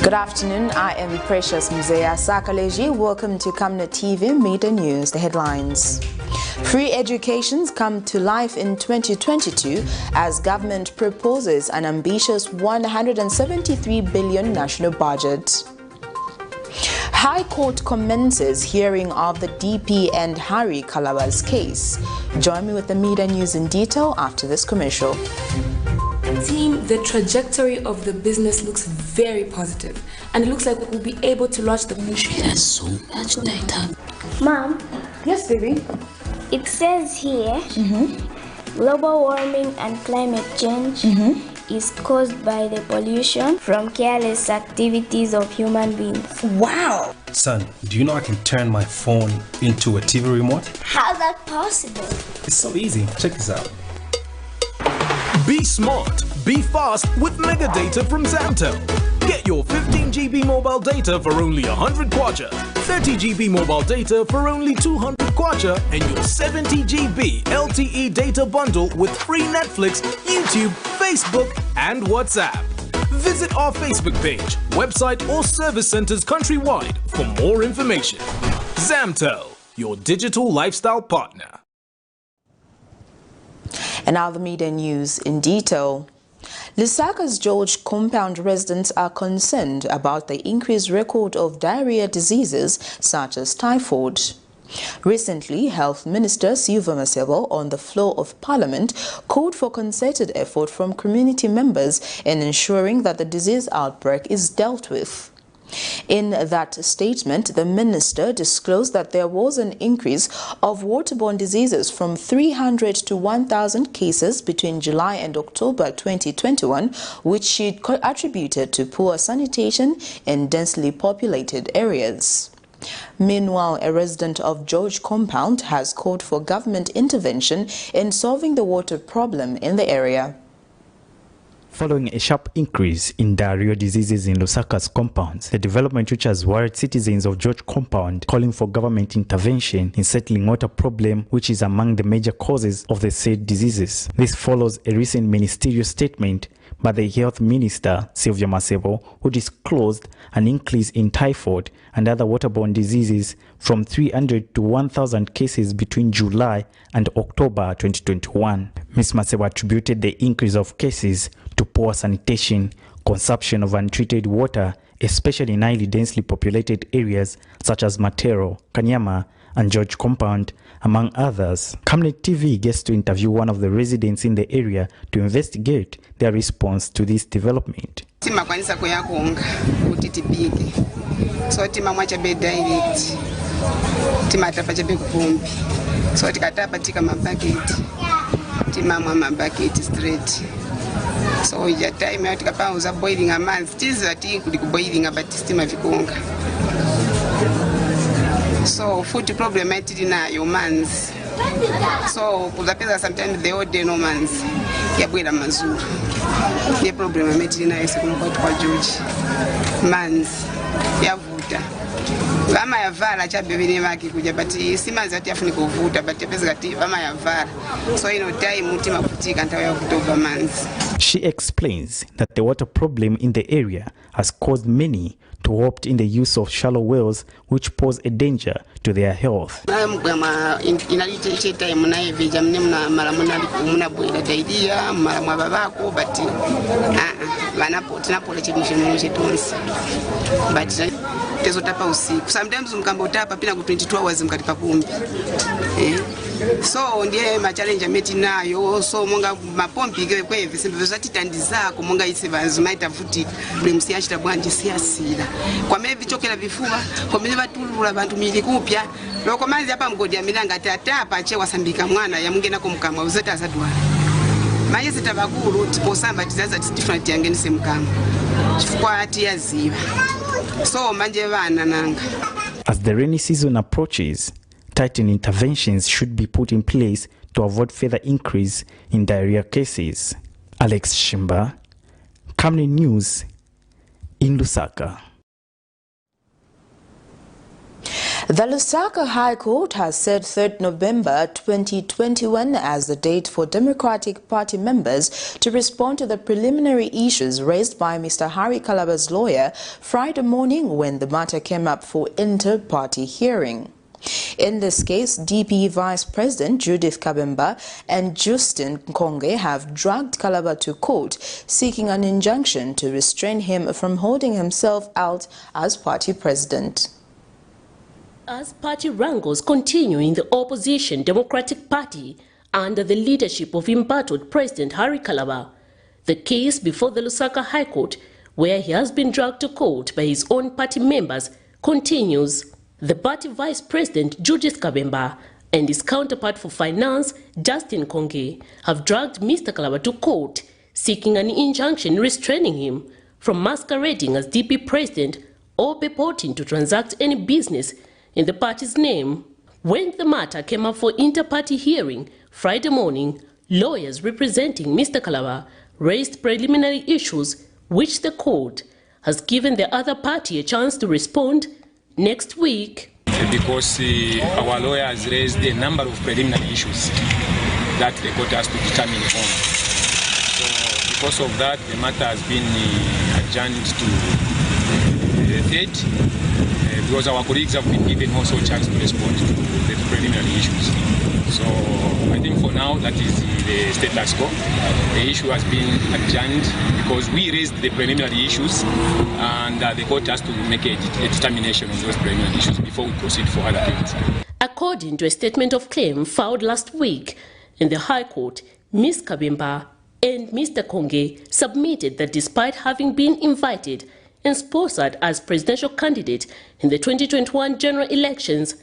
Good afternoon, I am Precious Mzea Sakaleji. Welcome to Camnet TV Midday News. The headlines. Free educations come to life in 2022 as government proposes an ambitious 173 billion national budget. High Court commences hearing of the DP and Harry Calaba's case. Join me with the Midday News in detail after this commercial. Team, the trajectory of the business looks very positive, and it looks like we'll be able to launch the ministry. There's so much data. Mom? Yes, baby? It says here, global warming and climate change is caused by the pollution from careless activities of human beings. Wow! Son, do you know I can turn my phone into a TV remote? How's that possible? It's so easy. Check this out. Be smart, be fast with mega data from Zamtel. Get your 15 GB mobile data for only 100 kwacha, 30 GB mobile data for only 200 kwacha, and your 70 GB LTE data bundle with free Netflix, YouTube, Facebook, and WhatsApp. Visit our Facebook page, website, or service centers countrywide for more information. Zamtel, your digital lifestyle partner. And now the Midday News in detail. Lusaka's George compound residents are concerned about the increased record of diarrhea diseases such as typhoid. Recently, Health Minister Silva Masebo on the floor of Parliament called for concerted effort from community members in ensuring that the disease outbreak is dealt with. In that statement, the minister disclosed that there was an increase of waterborne diseases from 300 to 1,000 cases between July and October 2021, which she attributed to poor sanitation in densely populated areas. Meanwhile, a resident of George compound has called for government intervention in solving the water problem in the area. Following a sharp increase in diarrhea diseases in Lusaka's compounds, the development which has worried citizens of George compound calling for government intervention in settling water problem which is among the major causes of the said diseases. This follows a recent ministerial statement by the Health Minister Silvia Masebo, who disclosed an increase in typhoid and other waterborne diseases from 300 to 1,000 cases between July and October 2021. Ms. Masebo attributed the increase of cases to poor sanitation, consumption of untreated water, especially in highly densely populated areas such as Matero, Kanyama, and George compound, among others. Camnet TV gets to interview one of the residents in the area to investigate their response to this development. Timakwanisa kuyakonga kuti tipike. So timamwa chabe direct. Timatapa chabe kupombi. So tikatapa tika mabaketi. Timamwa mabaketi straight. So ya time out tikapauza boiling a month. Tiza ati kuli kuboiling but stima vikonga. So food problem na your months. So kuzapeza sometimes the odd day no months. Yabwera mazuru. The problem na yese kunokwati kwa George. Months yavuta. Vama yavala chabebene maki kuja but simanzi ati afuni kuvuta but yapeza kati vama yavala. So time mutima kutika ntawe ya October months. She explains that the water problem in the area has caused many to opt in the use of shallow wells which pose a danger to their health. Sometimes mkambotapa pina ku 22 hours mkatipa kumbi. So ndiye ma challenge meti nayo so monga mapompi kwe visimbe zvati tandizako monga ise vanzu maita futi bwe msiashita bwanje siyasira kwa mebe vichokera vifuba kwa mebe batulula bantu mili kupya loko manzi hapa mgodi ya milanga tatapa che wasambika mwana ya mungena ko mkamwa uzeta azadwa manje sitabakuru tiposamba tizaza different yangenise mkamwa chifukwa ati yaziba so manje vana nanga. As the rainy season approaches, tightened interventions should be put in place to avoid further increase in diarrhea cases. Alex Shimba, Camnet News in Lusaka. The Lusaka High Court has set 3rd November 2021 as the date for Democratic Party members to respond to the preliminary issues raised by Mr. Harry Kalaba's lawyer Friday morning when the matter came up for inter-party hearing. In this case, DP Vice President Judith Kabemba and Justin Nkonge have dragged Kalaba to court, seeking an injunction to restrain him from holding himself out as party president. As party wrangles continue in the opposition Democratic Party under the leadership of embattled President Harry Kalaba, the case before the Lusaka High Court, where he has been dragged to court by his own party members, continues. The party vice president Judith Kabemba and his counterpart for finance Justin Nkonge have dragged Mr. Kalaba to court, seeking an injunction restraining him from masquerading as DP president or purporting to transact any business in the party's name. When the matter came up for inter-party hearing Friday morning, lawyers representing Mr. Kalaba raised preliminary issues which the court has given the other party a chance to respond next week. Because our lawyer has raised a number of preliminary issues that the court has to determine on. So because of that, the matter has been adjourned to the 3rd. Because our colleagues have been given also a chance to respond to the preliminary issues. So I think for now that is the status quo. The issue has been adjourned because we raised the preliminary issues and the court has to make a determination on those preliminary issues before we proceed for other things. According to a statement of claim filed last week in the High Court, Ms. Kabemba and Mr. Nkonge submitted that despite having been invited and sponsored as presidential candidate in the 2021 general elections,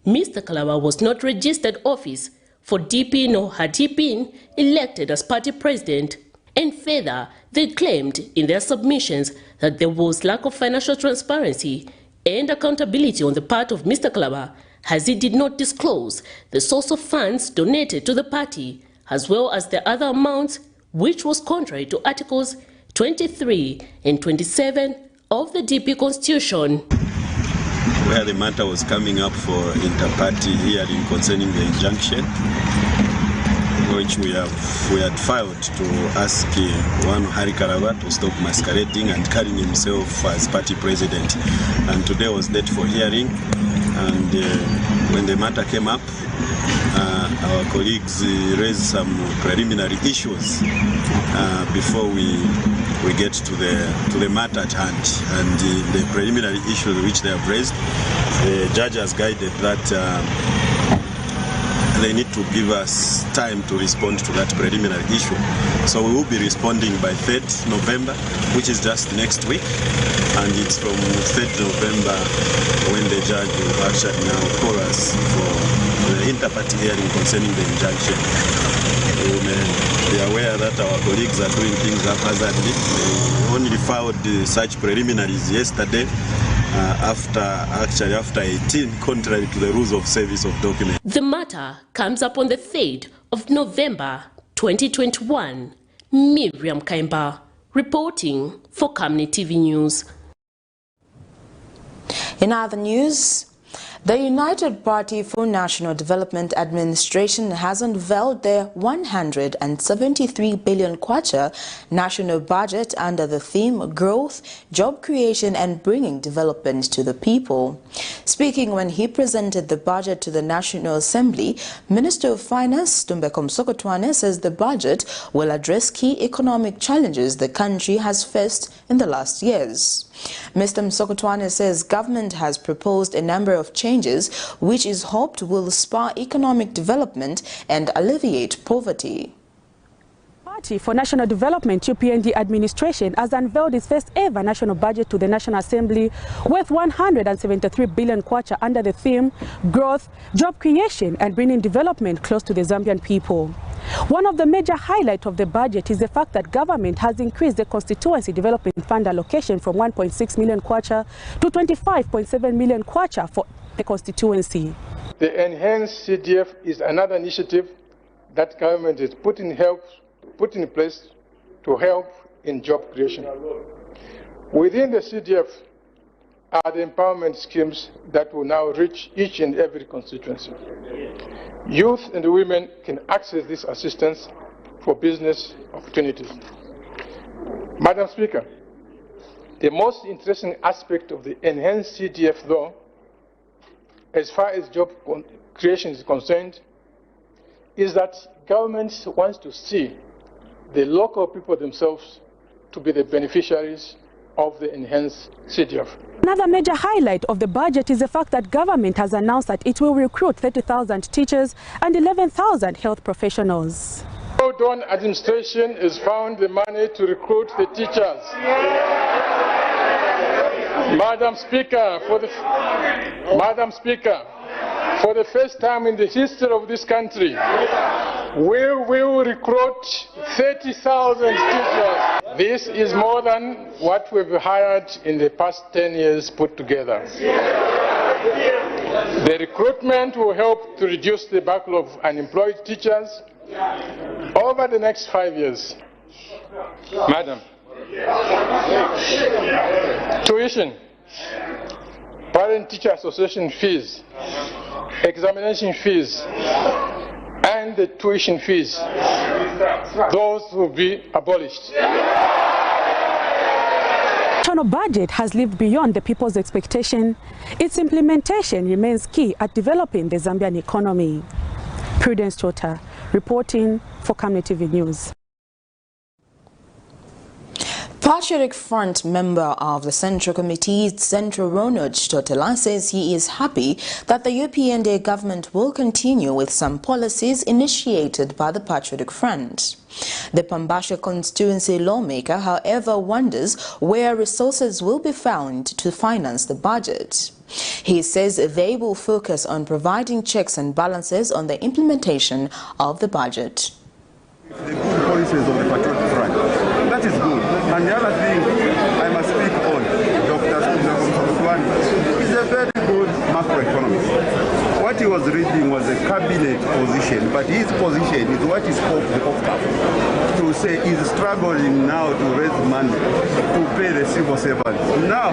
Mr. Kalaba was not registered office for DP nor had he been elected as party president. And further, they claimed in their submissions that there was lack of financial transparency and accountability on the part of Mr. Kalaba, as he did not disclose the source of funds donated to the party, as well as the other amounts, which was contrary to Articles 23 and 27 of the DP Constitution. Where the matter was coming up for inter-party hearing concerning the injunction, which we had filed to ask one Harry Kalaba to stop masquerading and carrying himself as party president. And today was date for hearing, and when the matter came up, our colleagues raised some preliminary issues before we get to the matter at hand. And the preliminary issues which they have raised, the judge has guided that they need to give us time to respond to that preliminary issue. So we will be responding by 3rd November, which is just next week. And it's from 3rd November when the judge will actually now call us for the inter-party hearing concerning the injunction. We may be aware that our colleagues are doing things haphazardly. They only filed such preliminaries yesterday after 18, contrary to the rules of service of documents. The matter comes up on the 3rd of November 2021. Miriam Kaimba reporting for Camnet TV News. In other news, the United Party for National Development Administration has unveiled their 173 billion kwacha national budget under the theme Growth, Job Creation and Bringing Development to the People. Speaking when he presented the budget to the National Assembly, Minister of Finance Tumbeko Msokotwane says the budget will address key economic challenges the country has faced in the last years. Mr. Msokotwane says government has proposed a number of changes which is hoped will spur economic development and alleviate poverty. Party for National Development UPND administration has unveiled its first ever national budget to the National Assembly worth 173 billion kwacha under the theme Growth, Job Creation and Bringing Development Close to the Zambian People. One of the major highlights of the budget is the fact that government has increased the constituency development fund allocation from 1.6 million kwacha to 25.7 million kwacha for the constituency. The enhanced CDF is another initiative that government is put in place to help in job creation. Within the CDF, are the empowerment schemes that will now reach each and every constituency. Youth and women can access this assistance for business opportunities. Madam Speaker, the most interesting aspect of the enhanced CDF, though, as far as job creation is concerned, is that government wants to see the local people themselves to be the beneficiaries of the enhanced CDF. Another major highlight of the budget is the fact that government has announced that it will recruit 30,000 teachers and 11,000 health professionals. Well-done administration has found the money to recruit the teachers. Madam Speaker, for the first time in the history of this country, we will recruit 30,000 teachers. This is more than what we've hired in the past 10 years put together. The recruitment will help to reduce the backlog of unemployed teachers over the next 5 years. Madam, tuition, parent-teacher association fees, examination fees, and the tuition fees, those will be abolished. The national budget has lived beyond the people's expectation. Its implementation remains key at developing the Zambian economy. Prudence Chota, reporting for Camnet TV News. Patriotic Front member of the Central Committee, Central Ronald Totela, says he is happy that the UPND government will continue with some policies initiated by the Patriotic Front. The Pambasha constituency lawmaker, however, wonders where resources will be found to finance the budget. He says they will focus on providing checks and balances on the implementation of the budget. The good policies of the Patriotic Front, that is good. And the other thing I must speak on, Dr. Swan, is a very good macroeconomist. What he was reading was a cabinet position, but his position is what is called the off-cap. To say he's struggling now to raise money to pay the civil servants. Now,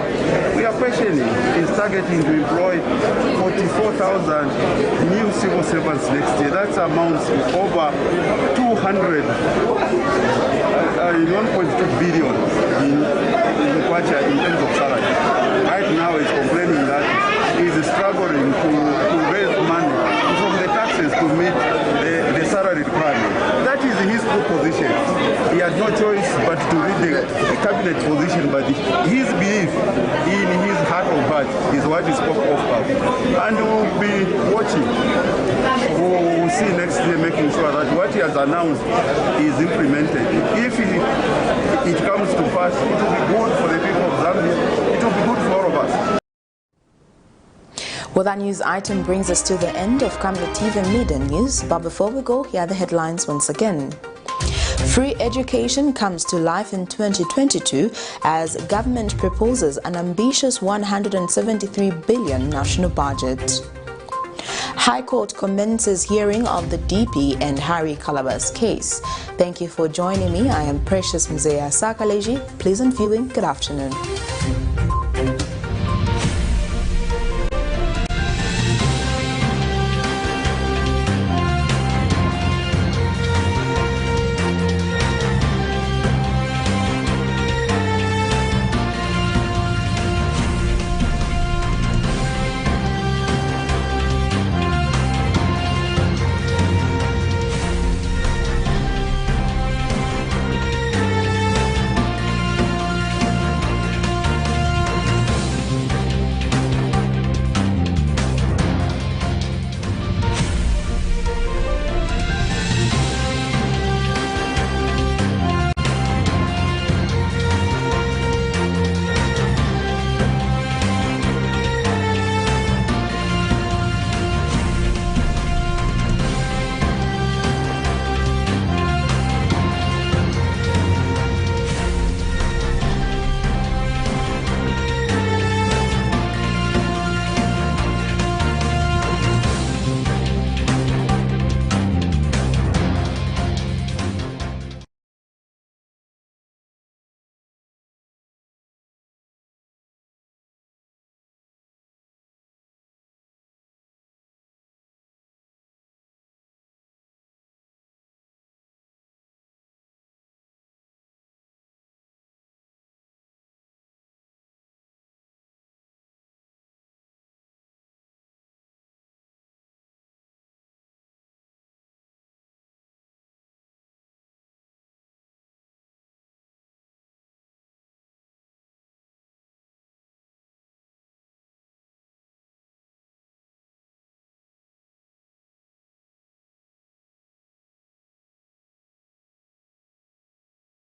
we are questioning, he's targeting to employ 44,000 new civil servants next year. That amounts to over 200, 1.2 billion in Kwacha in terms of salary. Right now he's complaining that he's struggling to raise money from the taxes to meet the salary requirement. That is his proposition. He had no choice but to read the cabinet position, but his belief in his heart of heart is what is spoke of. And we'll be watching. We'll see next year, making sure that what he has announced is implemented. If it comes to pass, it will be good for the people of Zambia. It will be good for all of us. Well, that news item brings us to the end of Camnet TV Midday News. But before we go, here are the headlines once again. Free education comes to life in 2022 as government proposes an ambitious 173 billion national budget. High Court commences hearing of the DP and Harry Calaba's case. Thank you for joining me. I am Precious Mzea Sakaleji. Pleasant viewing. Good afternoon.